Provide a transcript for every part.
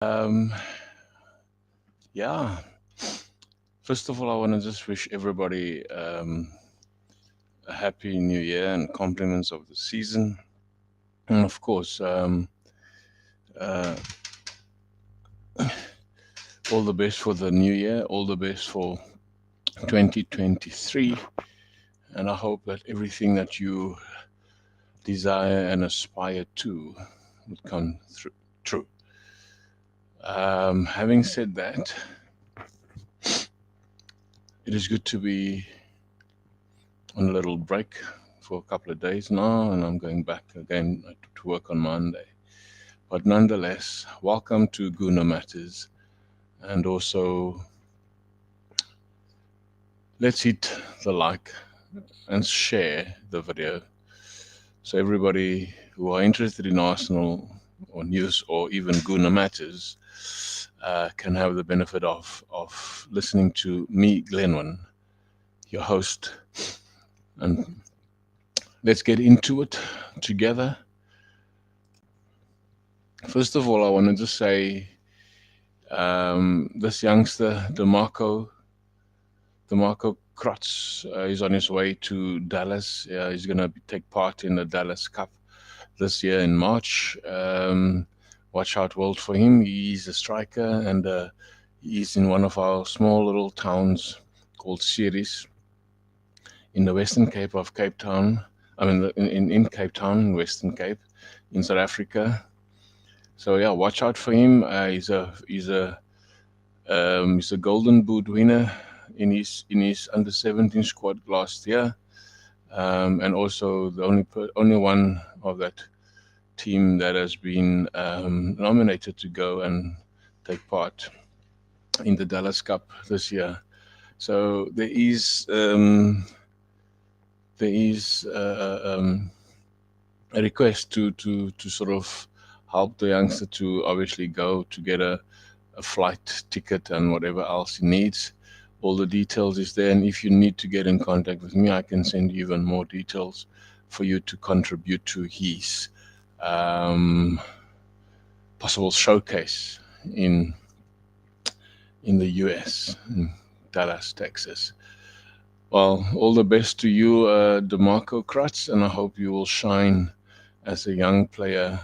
Um, yeah, first of all, I want to just wish everybody a happy new year and compliments of the season. And of course, uh, all the best for the new year, all the best for 2023. And I hope that everything that you desire and aspire to would come through, true. Having said that, it is good to be on a little break for a couple of days now, and I'm going back again to work on Monday. But nonetheless, welcome to Guna Matters, and also let's hit the like and share the video so everybody who are interested in Arsenal or news or even Guna Matters can have the benefit of listening to me, Glenwyn, your host, and let's get into it together. First of all, I wanted to say this youngster, DeMarco Krotz, is on his way to Dallas. He's going to take part in the Dallas Cup this year in March. Watch out, world, for him. He's a striker, and he's in one of our small little towns called Ceres in the Western Cape of Cape Town. I mean, in Cape Town, Western Cape, in South Africa. So yeah, watch out for him. He's a Golden Boot winner in his under 17 squad last year, and also the only one of that team that has been nominated to go and take part in the Dallas Cup this year. So there is a request to sort of help the youngster to obviously go to get a flight ticket and whatever else he needs. All the details is there, and if you need to get in contact with me, I can send you even more details for you to contribute to his um, possible showcase in the US, in Dallas, Texas. Well, all the best to you, DeMarco Krutz, and I hope you will shine as a young player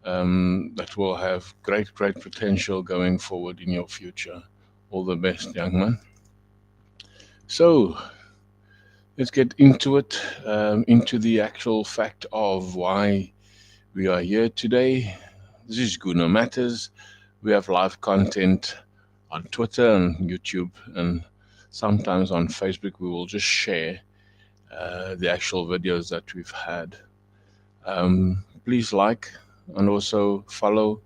that will have great potential going forward in your future. All the best, young man. So let's get into it, into the actual fact of why we are here today. This is Guna Matters. We have live content on Twitter and YouTube, and sometimes on Facebook. We will just share the actual videos that we've had. Please like and also follow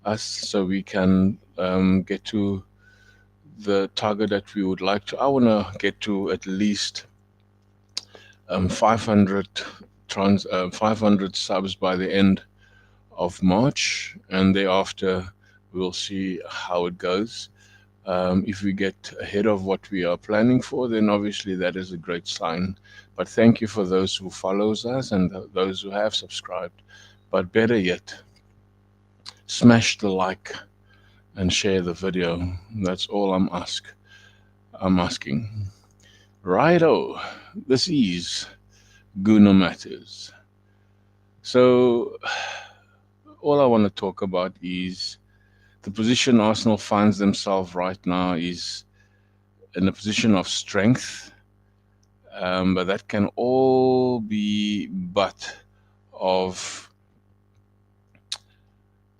us so we can get to the target that we would like to. I want to get to at least 500 500 subs by the end of March, and thereafter we'll see how it goes. If we get ahead of what we are planning for, then obviously that is a great sign. But thank you for those who follows us and those who have subscribed. But better yet, smash the like and share the video. That's all I'm asking. Righto, this is Guna Matters. So all I want to talk about is the position Arsenal finds themselves right now is in a position of strength, but that can all be but of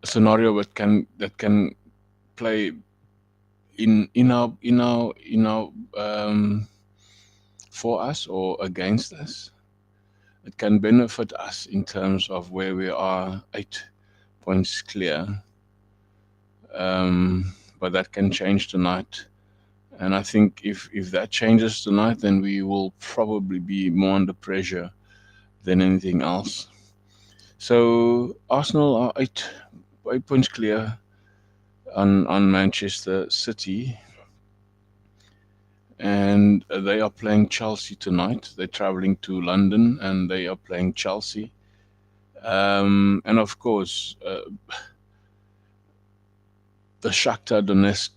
a scenario that can play in our for us or against us. It can benefit us in terms of where we are 8 points clear, but that can change tonight. And I think if that changes tonight, then we will probably be more under pressure than anything else. So Arsenal are 8 points clear on Manchester City, and they are playing Chelsea tonight. They're traveling to London, and they are playing Chelsea. And of course, the Shakhtar Donetsk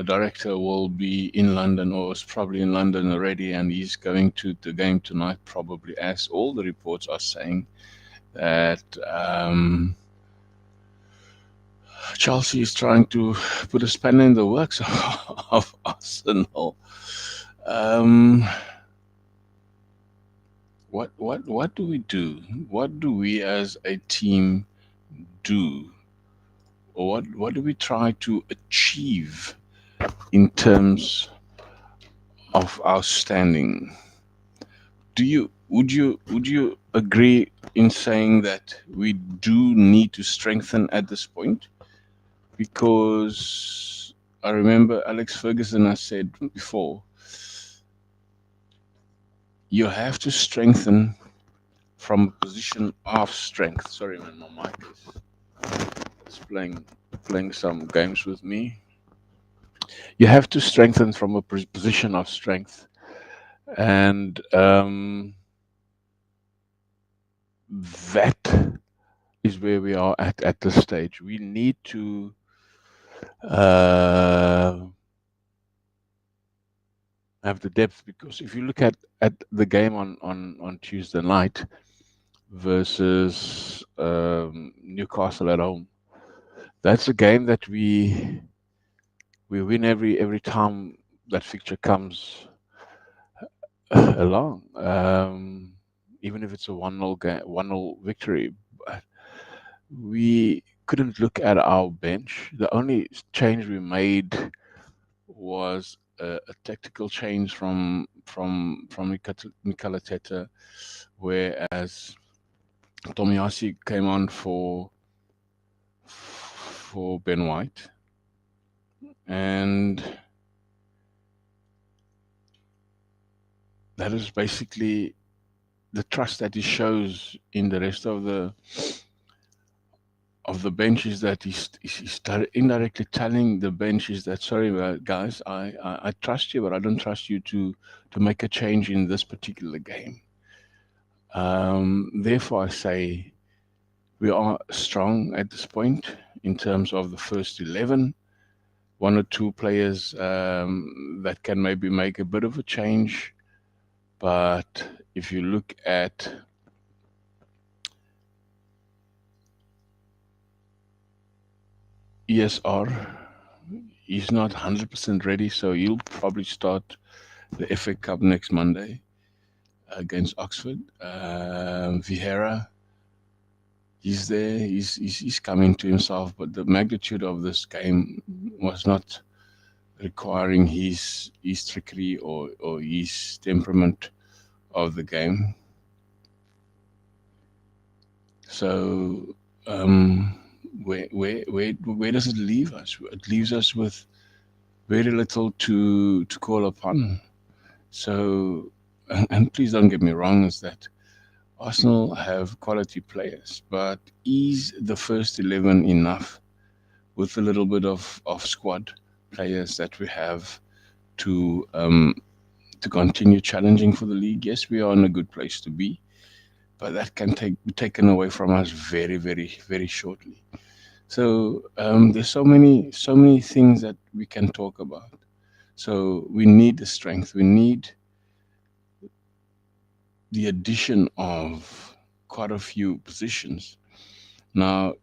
director will be in London, or is probably in London already, and he's going to the game tonight, probably, as all the reports are saying that Chelsea is trying to put a spanner in the works of Arsenal. What do we do? What do we as a team do? Or what do we try to achieve in terms of our standing? Would you agree in saying that we do need to strengthen at this point? Because I remember Alex Ferguson has said before, you have to strengthen from a position of strength. Sorry, man, my mic is playing some games with me. You have to strengthen from a position of strength, and that is where we are at this stage. We need to have the depth, because if you look at the game on Tuesday night versus Newcastle at home, that's a game that we win every time that fixture comes along. Even if it's a 1-0 game, 1-0 victory, but we couldn't look at our bench. The only change we made was a tactical change from Mikel Arteta, whereas Tomiyasu came on for Ben White, and that is basically the trust that he shows in the rest of the bench, is that he's indirectly telling the bench is that, sorry guys, I trust you, but I don't trust you to make a change in this particular game. Therefore, I say we are strong at this point in terms of the first 11. One or two players that can maybe make a bit of a change, but if you look at ESR, he's not 100% ready, so he'll probably start the FA Cup next Monday against Oxford. Vieira, he's there, he's coming to himself, but the magnitude of this game was not requiring his trickery or his temperament of the game. So where does it leave us? It leaves us with very little to call upon. So, and please don't get me wrong, is that Arsenal have quality players, but is the first 11 enough with a little bit of squad players that we have to continue challenging for the league? Yes, we are in a good place to be, but that can be taken away from us very, very, very shortly. So there's so many things that we can talk about. So we need the strength. We need the addition of quite a few positions. Now,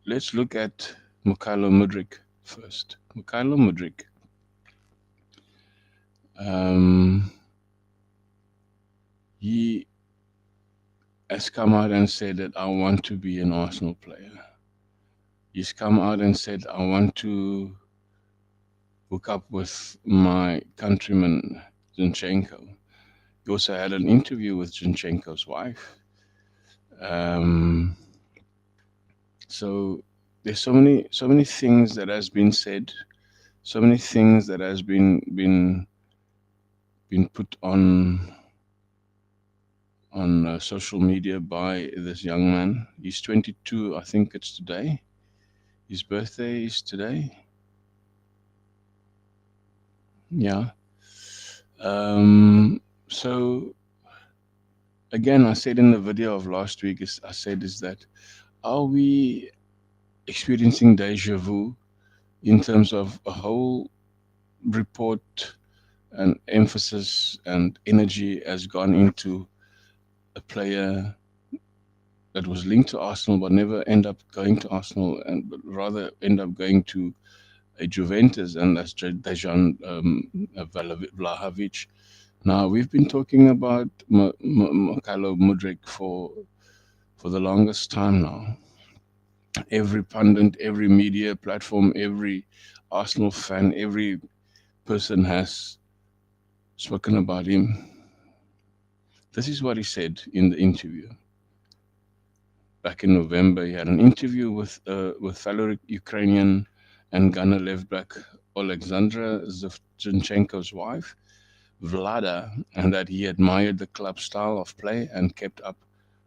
let's look at Mykhailo Mudryk first. Mykhailo Mudryk. He has come out and said that I want to be an Arsenal player. He's come out and said, I want to hook up with my countryman, Zinchenko. He also had an interview with Zinchenko's wife. So there's so many things that has been said, so many things that has been put on social media by this young man. He's 22, I think it's today. His birthday is today. Yeah. So again, I said in the video of last week, is that are we experiencing deja vu in terms of a whole report and emphasis and energy has gone into a player that was linked to Arsenal but never end up going to Arsenal and but rather end up going to a Juventus, and that's Dejan Vlahovic. Now we've been talking about Mykhailo Mudryk for the longest time now. Every pundit, every media platform, every Arsenal fan, every person has spoken about him. This is what he said in the interview. Back in November, he had an interview with fellow Ukrainian and Ghana left back Alexandra Zinchenko's wife, Vlada, and that he admired the club style of play and kept up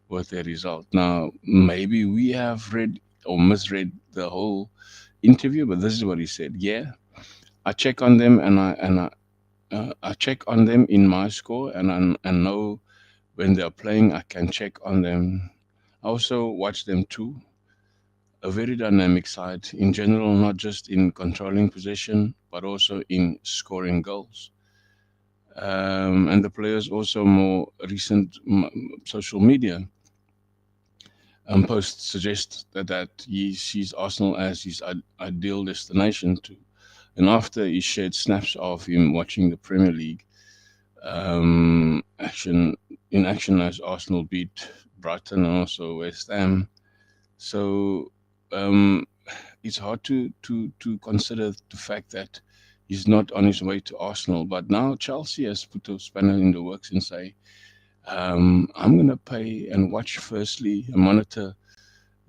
with their result. Now, maybe we have read or misread the whole interview, but this is what he said. Yeah, I check on them I check on them in my score and know when they're playing. I can check on them. I also watch them too. A very dynamic side in general, not just in controlling possession, but also in scoring goals. And the players also more recent social media posts suggest that he sees Arsenal as his ideal destination to. And after he shared snaps of him watching the Premier League action as Arsenal beat Brighton and also West Ham. So um, it's hard to consider the fact that he's not on his way to Arsenal. But now Chelsea has put a spanner in the works and say, I'm going to pay and watch firstly and monitor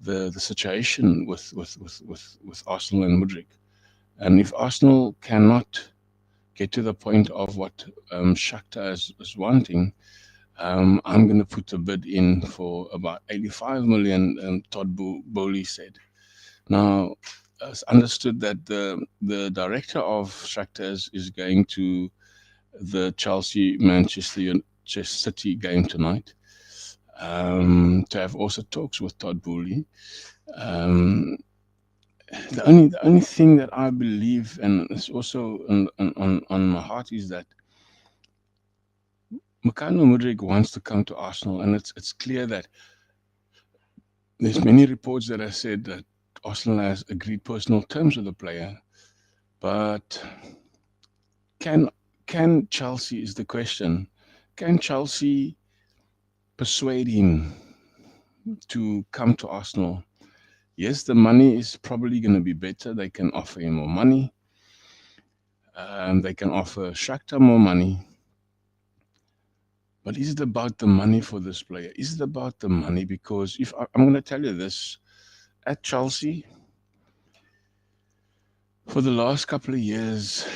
the situation with Arsenal and Mudryk. And if Arsenal cannot get to the point of what Shakhtar is wanting, I'm going to put a bid in for about 85 million, Todd Bowley said. Now, it's understood that the director of Shakhtar is going to the Chelsea Manchester City game tonight to have also talks with Todd Bowley. Um, the only thing that I believe, and it's also on my heart, is that Mykhailo Mudryk wants to come to Arsenal, and it's clear that there's many reports that have said that Arsenal has agreed personal terms with the player, but can Chelsea is the question? Can Chelsea persuade him to come to Arsenal? Yes, the money is probably going to be better. They can offer him more money. They can offer Shakhtar more money. But is it about the money for this player? Is it about the money? Because if I'm going to tell you this, at Chelsea, for the last couple of years,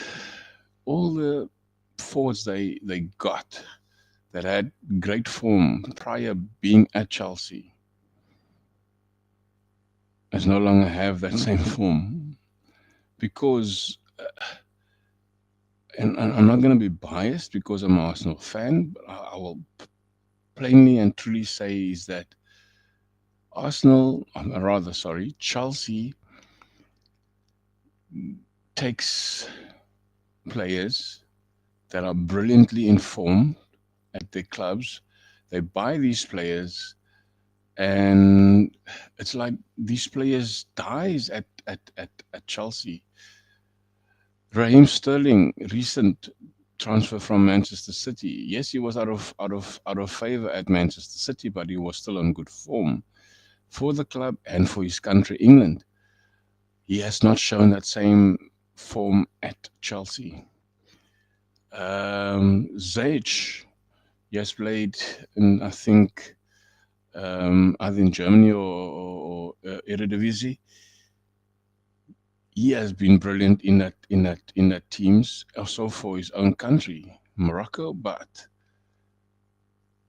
all the forwards they got that had great form prior being at Chelsea as no longer have that same form because and I'm not going to be biased because I'm an Arsenal fan, but I will plainly and truly say is that Chelsea takes players that are brilliantly informed at their clubs. They buy these players, and it's like these players dies at Chelsea. Raheem Sterling, recent transfer from Manchester City. Yes, he was out of favor at Manchester City, but he was still on good form for the club and for his country, England. He has not shown that same form at Chelsea. Ziyech, he has played in either in Germany or Eredivisie. He has been brilliant in that teams, also for his own country, Morocco, but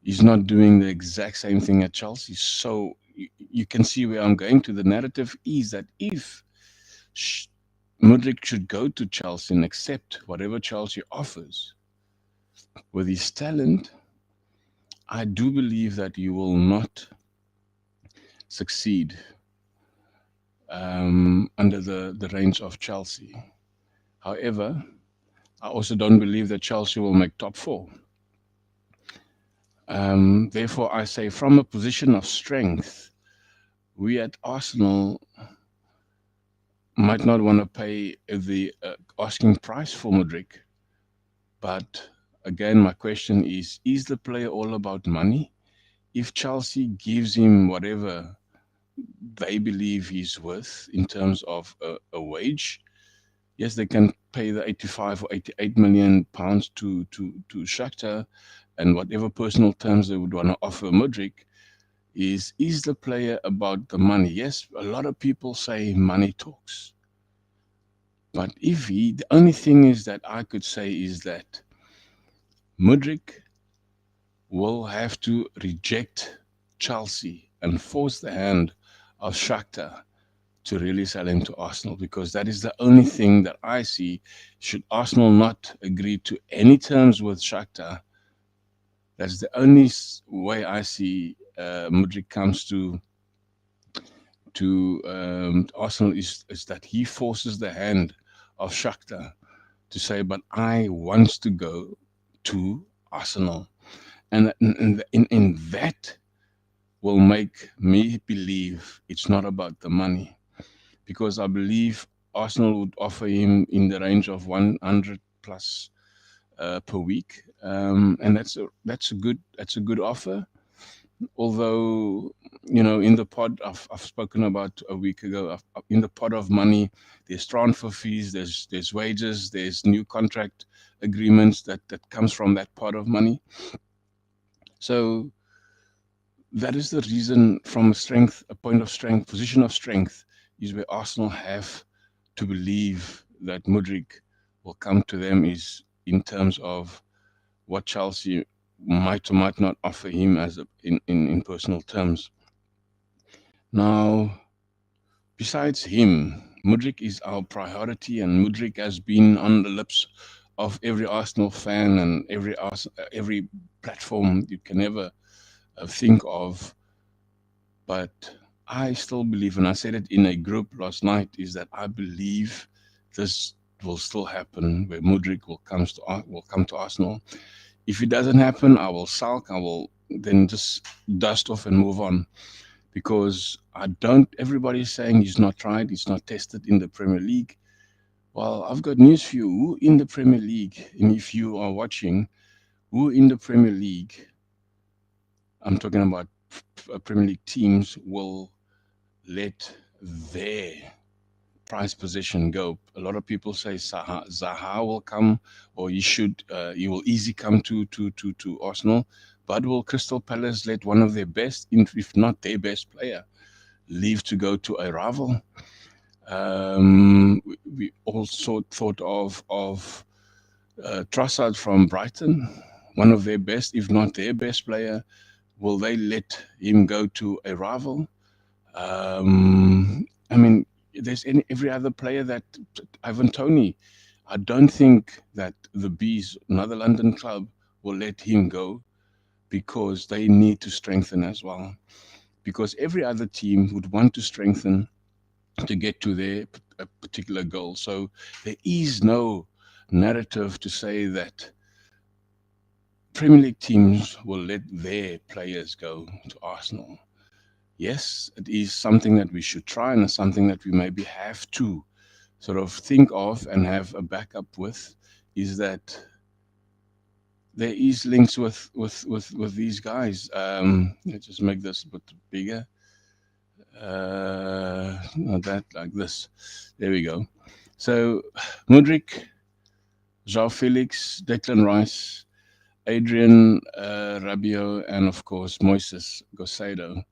he's not doing the exact same thing at Chelsea. So you can see where I'm going to. The narrative is that if Mudryk should go to Chelsea and accept whatever Chelsea offers with his talent, I do believe that he will not succeed under the range of Chelsea. However, I also don't believe that Chelsea will make top four. Therefore, I say from a position of strength, we at Arsenal might not want to pay the asking price for Mudryk. But again, my question is the player all about money? If Chelsea gives him whatever they believe he's worth in terms of a wage, yes, they can pay the 85 or 88 million pounds to Shakhtar and whatever personal terms they would want to offer Mudryk. Is the player about the money? Yes, a lot of people say money talks. But if the only thing is that I could say is that Mudryk will have to reject Chelsea and force the hand of Shakhtar to really sell him to Arsenal, because that is the only thing that I see. Should Arsenal not agree to any terms with Shakhtar, that's the only way I see Mudryk comes to Arsenal is that he forces the hand of Shakhtar to say, but I want to go to Arsenal. And in that will make me believe it's not about the money, because I believe Arsenal would offer him in the range of 100 plus per week, and that's a good offer. Although, in the pod I've spoken about a week ago, in the pot of money, there's transfer fees, there's wages, there's new contract agreements that comes from that pot of money. So that is the reason, from a point of strength, position of strength, is where Arsenal have to believe that Mudryk will come to them is in terms of what Chelsea might or might not offer him in personal terms. Now, besides him, Mudryk is our priority, and Mudryk has been on the lips of every Arsenal fan and every platform you can ever think of. But I still believe, and I said it in a group last night, is that I believe this will still happen, where Mudryk will come to Arsenal. If it doesn't happen, I will sulk. I will then just dust off and move on, because I don't. Everybody's saying he's not tried, he's not tested in the Premier League. Well, I've got news for you. Who in the Premier League, and if you are watching, who in the Premier League, I'm talking about Premier League teams, will let their prize position go? A lot of people say Zaha will come, or he will easily come to Arsenal. But will Crystal Palace let one of their best, if not their best player, leave to go to a rival? We also thought of Trossard from Brighton, one of their best, if not their best player. Will they let him go to a rival? I mean, there's every other player that Ivan Toney. I don't think that the Bees, another London club, will let him go, because they need to strengthen as well. Because every other team would want to strengthen to get to their particular goal. So there is no narrative to say that Premier League teams will let their players go to Arsenal. Yes, it is something that we should try, and it's something that we maybe have to sort of think of and have a backup with, is that there is links with these guys. Let's just make this a bit bigger. Not that, like this. There we go. So Mudryk, João Felix, Declan Rice, Adrian Rabiot, and of course Moises Caicedo.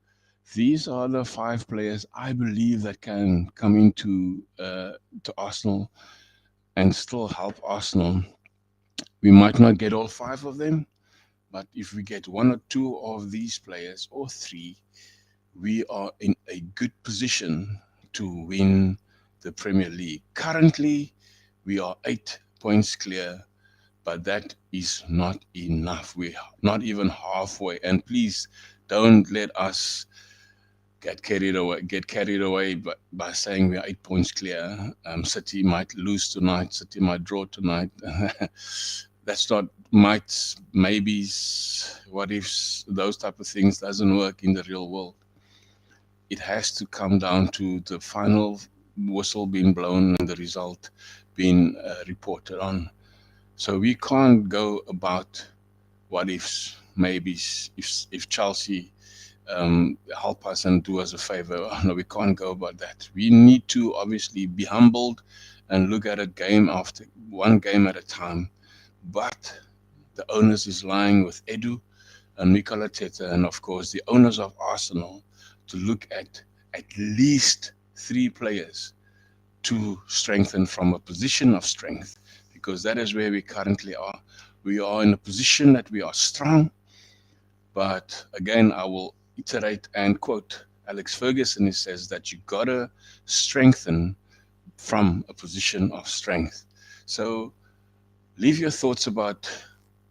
These are the 5 players I believe that can come into to Arsenal and still help Arsenal. We might not get all 5 of them, but if we get 1 or 2 of these players, or 3, we are in a good position to win the Premier League. Currently, we are 8 points clear, but that is not enough. We're not even halfway. And please don't let us get carried away by saying we are 8 points clear. City might lose tonight. City might draw tonight. That's not might, maybes, what ifs. Those type of things doesn't work in the real world. It has to come down to the final whistle being blown and the result being reported on. So we can't go about what ifs, maybes. If Chelsea help us and do us a favor. No, we can't go about that. We need to obviously be humbled and look at it game after one game at a time. But the onus is lying with Edu and Mikel Arteta, and of course the owners of Arsenal, to look at least three players to strengthen from a position of strength, because that is where we currently are. We are in a position that we are strong, but again, I will iterate and quote Alex Ferguson. He says that you gotta strengthen from a position of strength. So leave your thoughts about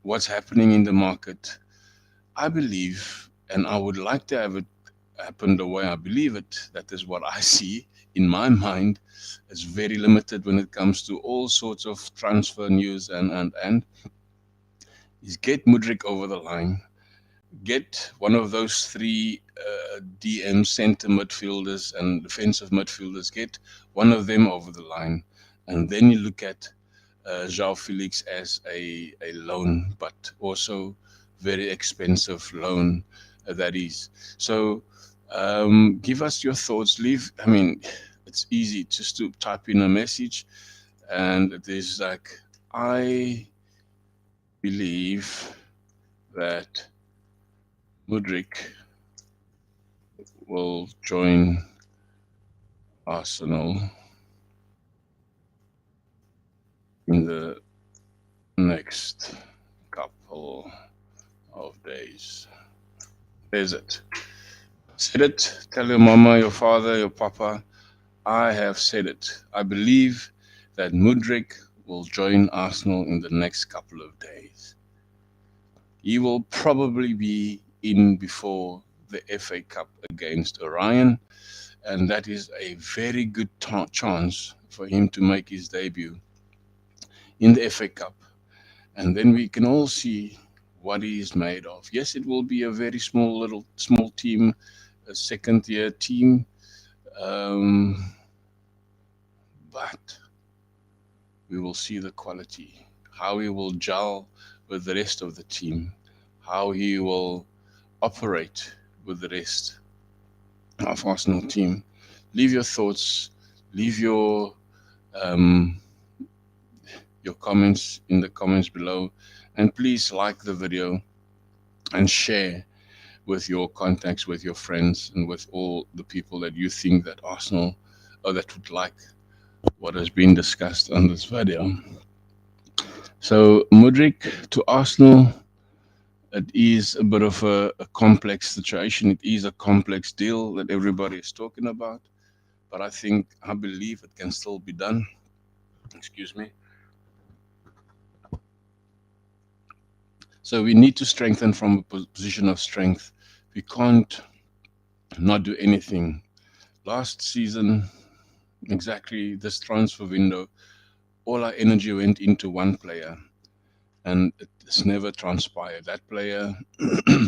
what's happening in the market. I believe, and I would like to have it happen the way I believe it. That is what I see in my mind. It's very limited when it comes to all sorts of transfer news and is get Mudrik over the line, get one of those three DM center midfielders and defensive midfielders, get one of them over the line, and then you look at João Felix as a loan, but also very expensive loan that is. So give us your thoughts. Leave. I mean, it's easy just to type in a message, and there's like, I believe that Mudrik will join Arsenal in the next couple of days. There's it. Said it. Tell your mama, your father, your papa, I have said it. I believe that Mudrik will join Arsenal in the next couple of days. He will probably be in before the FA Cup against Orion, and that is a very good chance for him to make his debut in the FA Cup. And then we can all see what he is made of. Yes, it will be a very small team, a second year team, but we will see the quality, how he will gel with the rest of the team, how he will operate with the rest of Arsenal team. Leave your thoughts, leave your comments in the comments below, and please like the video and share with your contacts, with your friends, and with all the people that you think that Arsenal or that would like what has been discussed on this video. So Mudrik to Arsenal, it is a bit of a complex situation. It is a complex deal that everybody is talking about, but I believe it can still be done. Excuse me. So we need to strengthen from a position of strength. We can't not do anything. Last season, exactly this transfer window, all our energy went into one player, and it's never transpired. That player,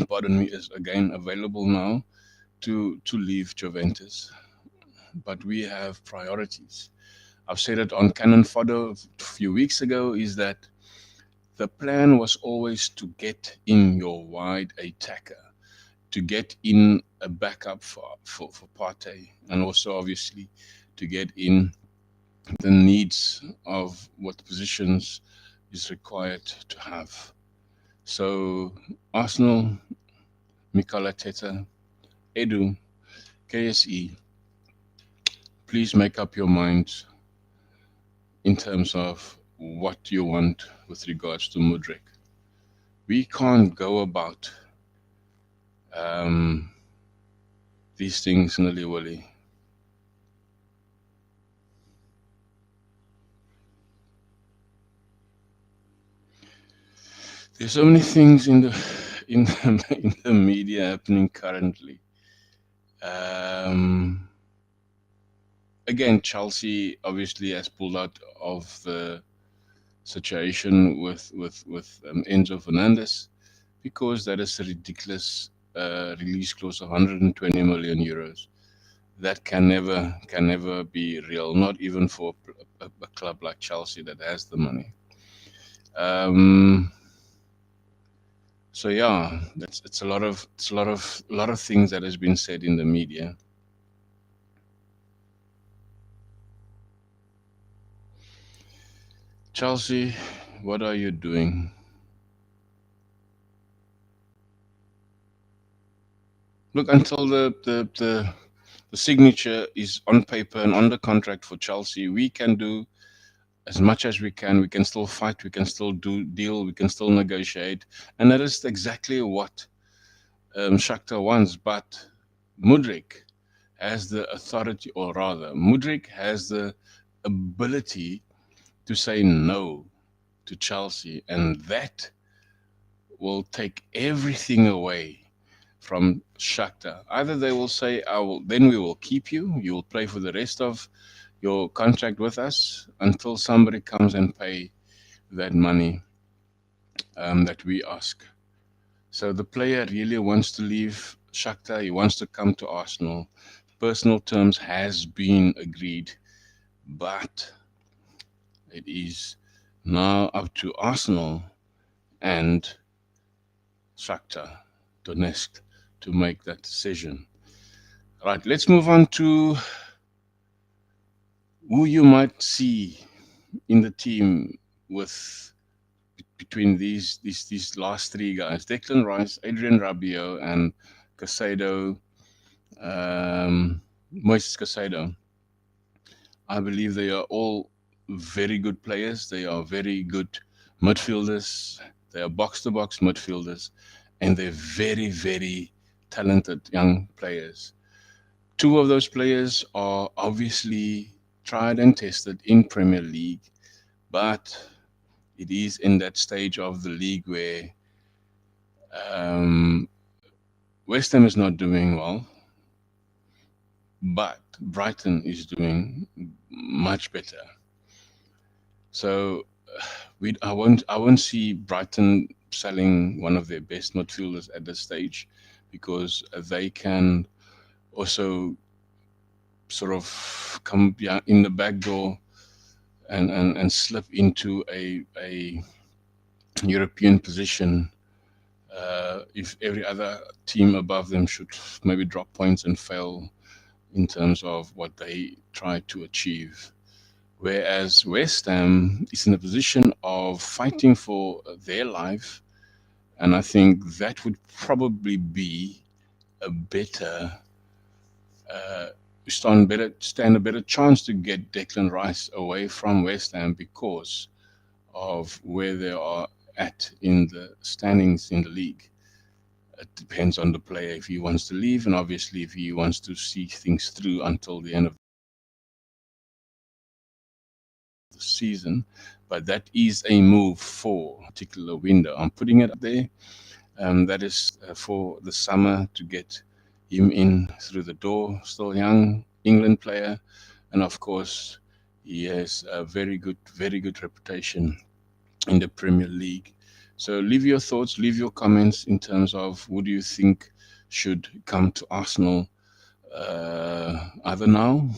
pardon me, is again available now to leave Juventus. But we have priorities. I've said it on Cannon Fodder a few weeks ago, is that the plan was always to get in your wide attacker, to get in a backup for Partey, and also obviously to get in the needs of what positions is required to have. So Arsenal, Mikel Arteta, Edu, KSE, please make up your minds in terms of what you want with regards to Mudrik. We can't go about these things nilly-willy. There's so many things in the in the media happening currently. Um, Again, Chelsea obviously has pulled out of the situation with Enzo Fernandez because that is a ridiculous release clause of 120 million euros. That can never be real, not even for a club like Chelsea that has the money. Um, so yeah, it's a lot of things that has been said in the media. Chelsea, what are you doing? Look, until the signature is on paper and on the contract for Chelsea, we can do as much as we can. We can still fight. We can still do deal. We can still negotiate, and that is exactly what Shakhtar wants. But Mudrik has the authority, or rather, Mudrik has the ability to say no to Chelsea, and that will take everything away from Shakhtar. Either they will say, "I will," then we will keep you. You will play for the rest of your contract with us until somebody comes and pay that money that we ask. So the player really wants to leave Shakhtar. He wants to come to Arsenal. Personal terms has been agreed, but it is now up to Arsenal and Shakhtar Donetsk to make that decision. Right, let's move on to who you might see in the team with between these last three guys: Declan Rice, Adrian Rabiot, and Casado, Moises Casado. I believe they are all very good players. They are very good midfielders. They are box-to-box midfielders, and they're very, very talented young players. Two of those players are obviously tried and tested in Premier League, but it is in that stage of the league where um, West Ham is not doing well, but Brighton is doing much better. So I won't see Brighton selling one of their best midfielders at this stage because they can also sort of come in the back door and slip into a European position if every other team above them should maybe drop points and fail in terms of what they try to achieve. Whereas West Ham is in a position of fighting for their life, and I think that would probably be a better uh, stand a better chance to get Declan Rice away from West Ham because of where they are at in the standings in the league. It depends on the player if he wants to leave, and obviously if he wants to see things through until the end of the season. But that is a move for a particular window. I'm putting it up there. That is for the summer to get him in through the door. Still young England player, and of course he has a very good reputation in the Premier League. So leave your thoughts, leave your comments in terms of who do you think should come to Arsenal either now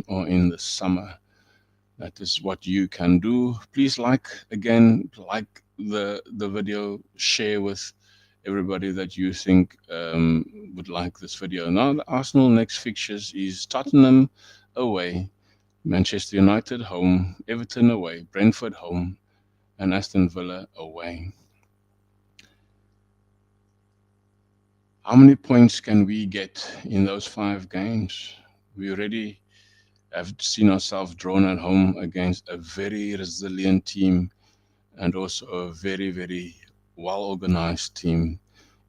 or in the summer. That is what you can do. Please like the video, share with everybody that you think would like this video. Now the Arsenal next fixtures is Tottenham away, Manchester United home, Everton away, Brentford home, and Aston Villa away. How many points can we get in those 5 games? We already have seen ourselves drawn at home against a very resilient team and also a very, very well organized team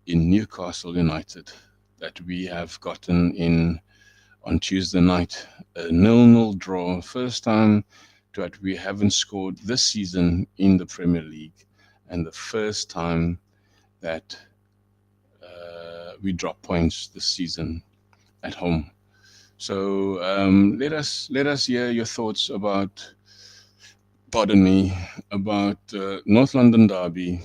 in Newcastle United that we have gotten in on Tuesday night. A 0-0 draw. First time that we haven't scored this season in the Premier League, and the first time that we drop points this season. at home. So let us hear your thoughts about, pardon me, about North London Derby,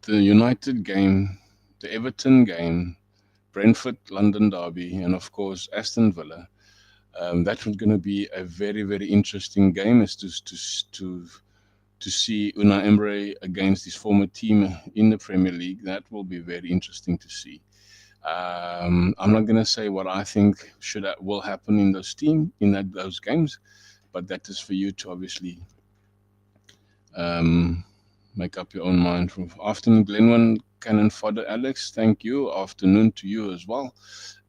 the United game, the Everton game, Brentford London Derby, and of course Aston Villa. That was going to be a very, very interesting game as to see Unai Emery against his former team in the Premier League. That will be very interesting to see. I'm not going to say what I think will happen in those games, but that is for you to obviously um, make up your own mind. Afternoon, Glenwan, Cannon Fodder, Alex. Thank you. Afternoon to you as well.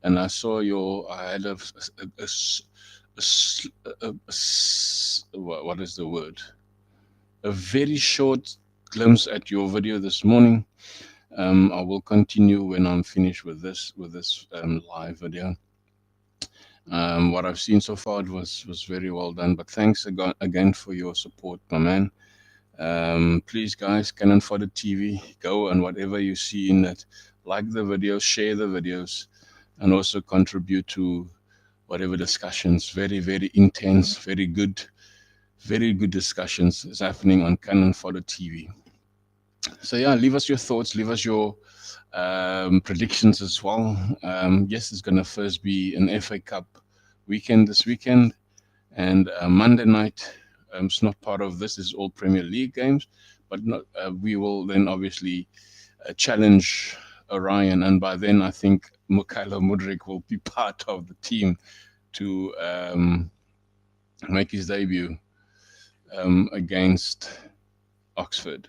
And I saw I had what is the word? A very short glimpse at your video this morning. I will continue when I'm finished with this live video. What I've seen so far was very well done. But thanks again for your support, my man. Please, guys, Cannon Fodder TV, go and whatever you see in it, like the videos, share the videos, and also contribute to whatever discussions. Very, very intense, very good discussions is happening on Cannon Fodder TV. So yeah, leave us your thoughts, leave us your predictions as well. Yes, it's going to first be an FA Cup weekend this weekend, and Monday night. It's not part of this. It's all Premier League games, but we will then obviously challenge Orion, and by then I think Mykhailo Mudryk will be part of the team to make his debut against Oxford.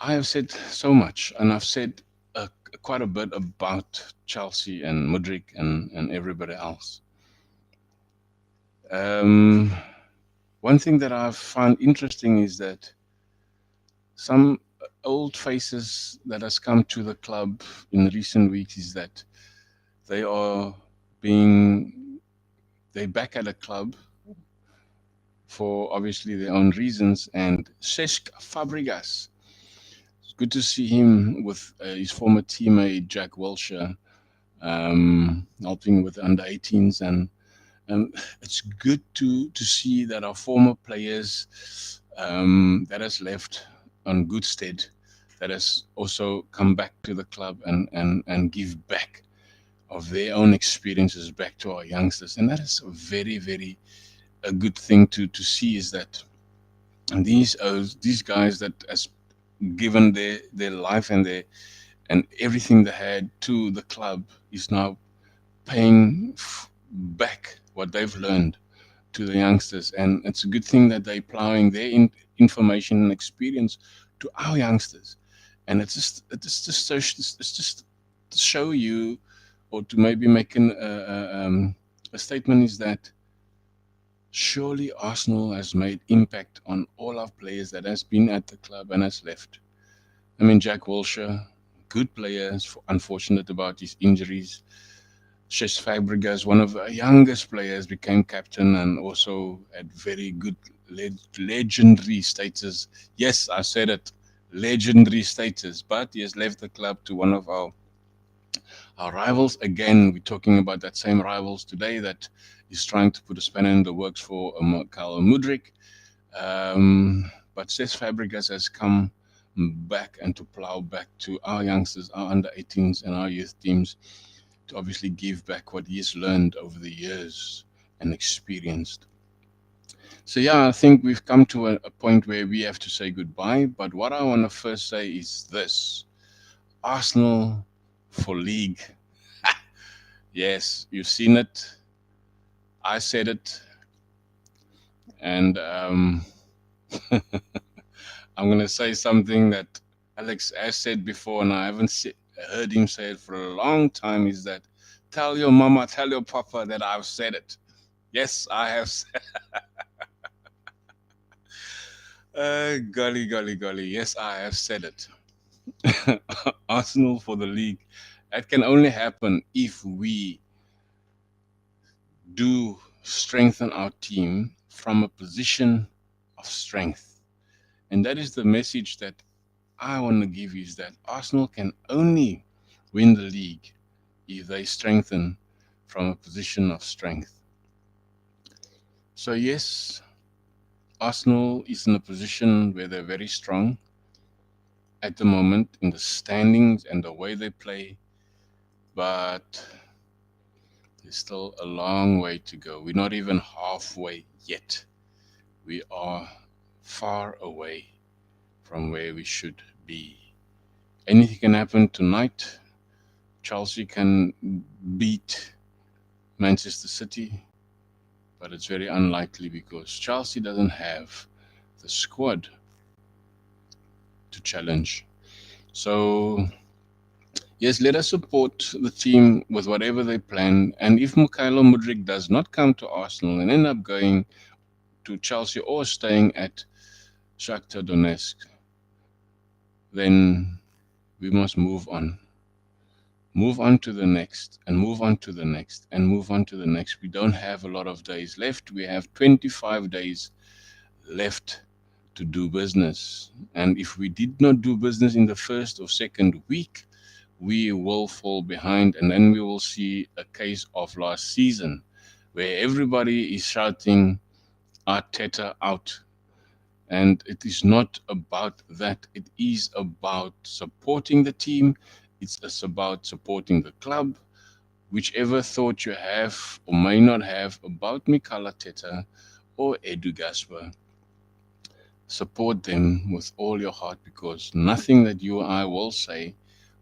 I have said so much, and I've said quite a bit about Chelsea and Mudryk and everybody else. One thing that I've found interesting is that some old faces that has come to the club in recent weeks is that they're back at a club for obviously their own reasons. And Cesc Fabregas, it's good to see him with his former teammate Jack Wilshere, helping with under 18s, and it's good to see that our former players that has left on good stead, that has also come back to the club and give back of their own experiences back to our youngsters. And that is a very, very a good thing to see, is that these guys that has given their life and everything they had to the club is now paying back what they've learned to the youngsters. And it's a good thing that they're plowing their information and experience to our youngsters. And it's just to show you, or to maybe make a statement, is that surely Arsenal has made impact on all our players that has been at the club and has left. I mean, Jack Wilshere, good player, unfortunate about his injuries. Cesc Fabregas, one of the youngest players, became captain and also had very good legendary status. Yes, I said it, legendary status, but he has left the club to one of our rivals. Again, we're talking about that same rivals today that is trying to put a spanner in the works for Mykhailo Mudryk. But Cesc Fabregas has come back and to plow back to our youngsters, our under 18s and our youth teams, to obviously give back what he's learned over the years and experienced. So yeah, I think we've come to a point where we have to say goodbye. But what I want to first say is this: Arsenal for league. Yes, you've seen it. I said it. And I'm going to say something that Alex has said before, and I haven't heard him say it for a long time, is that tell your mama, tell your papa that I've said it. Yes, I have said golly. Yes, I have said it. Arsenal for the league. That can only happen if we do strengthen our team from a position of strength. And that is the message that I want to give is that Arsenal can only win the league if they strengthen from a position of strength. So, yes, Arsenal is in a position where they're very strong at the moment in the standings and the way they play, but there's still a long way to go. We're not even halfway yet. We are far away from where we should be. Anything can happen tonight. Chelsea can beat Manchester City, but it's very unlikely because Chelsea doesn't have the squad to challenge. So, yes, let us support the team with whatever they plan. And if Mikhailo Mudryk does not come to Arsenal and end up going to Chelsea or staying at Shakhtar Donetsk, then we must move on. Move on to the next, and move on to the next, and move on to the next. We don't have a lot of days left. We have 25 days left to do business. And if we did not do business in the first or second week, we will fall behind. And then we will see a case of last season where everybody is shouting Arteta out. And it is not about that. It is about supporting the team. It's about supporting the club. Whichever thought you have or may not have about Mikel Arteta or Edu Gasper, support them with all your heart because nothing that you or I will say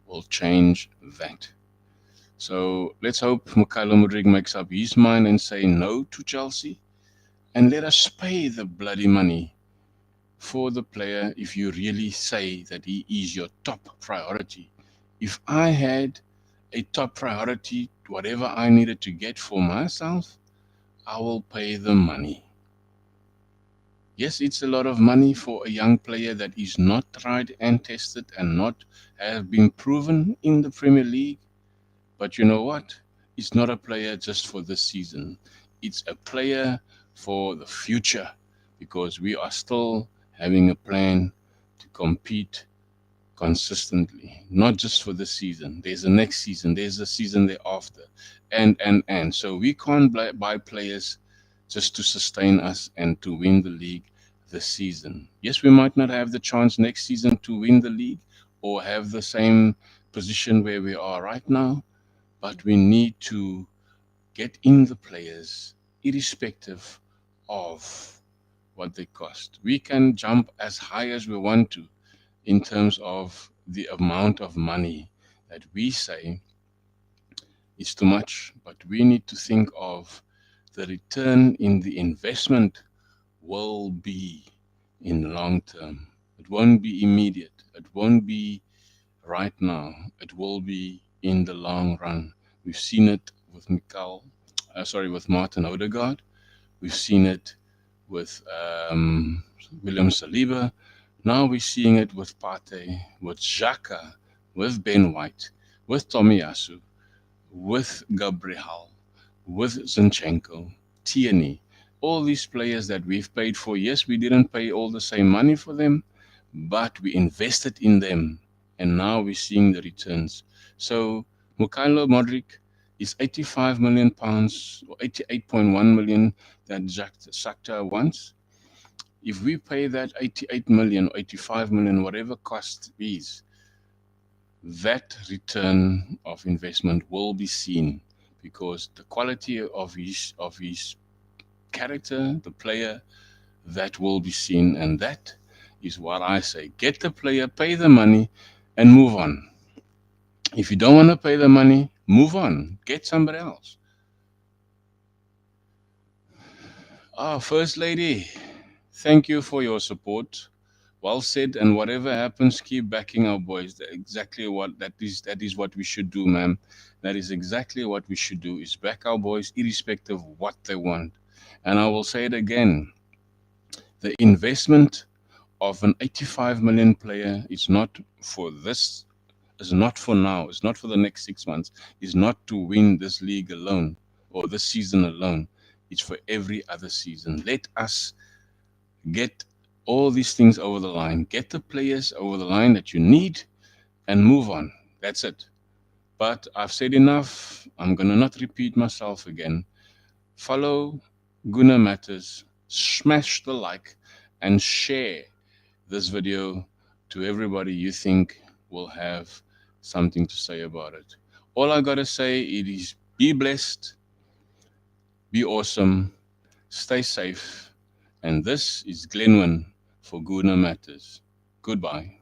will change that. So let's hope Mikhailo Mudryk makes up his mind and say no to Chelsea, and let us pay the bloody money for the player if you really say that he is your top priority. If I had a top priority, whatever I needed to get for myself, I will pay the money. Yes, it's a lot of money for a young player that is not tried and tested and not have been proven in the Premier League. But you know what? It's not a player just for this season. It's a player for the future because we are still having a plan to compete consistently, not just for this season. There's a next season, there's a season thereafter, and. So we can't buy players just to sustain us and to win the league this season. Yes, we might not have the chance next season to win the league or have the same position where we are right now, but we need to get in the players irrespective of what they cost. We can jump as high as we want to in terms of the amount of money that we say is too much, but we need to think of the return in the investment will be in long term. It won't be immediate. It won't be right now. It will be in the long run. We've seen it with with Martin Odegaard. We've seen it with William Saliba. Now we're seeing it with Partey, with Xhaka, with Ben White, with Tomiyasu, with Gabriel, with Zinchenko, Tierney. All these players that we've paid for, yes, we didn't pay all the same money for them, but we invested in them, and now we're seeing the returns. So Mikhailo Mudryk is 85 million pounds or 88.1 million that Shakhtar wants. If we pay that 88 million or 85 million, whatever cost is, that return of investment will be seen because the quality of his character, the player, that will be seen, and that is what I say. Get the player, pay the money, and move on. If you don't want to pay the money, move on. Get somebody else. First Lady, thank you for your support. Well said, and whatever happens, keep backing our boys. Exactly what that is what we should do, ma'am. That is exactly what we should do is back our boys irrespective of what they want. And I will say it again. The investment of an 85 million player is not for this, is not for now, it's not for the next 6 months, is not to win this league alone or this season alone. It's for every other season. Let us get all these things over the line. Get the players over the line that you need and move on. That's it. But I've said enough. I'm going to not repeat myself again. Follow Guna Matters, smash the like, and share this video to everybody you think will have something to say about it. All I got to say it is be blessed, be awesome, stay safe, and this is Glenwyn for Guna Matters. Goodbye.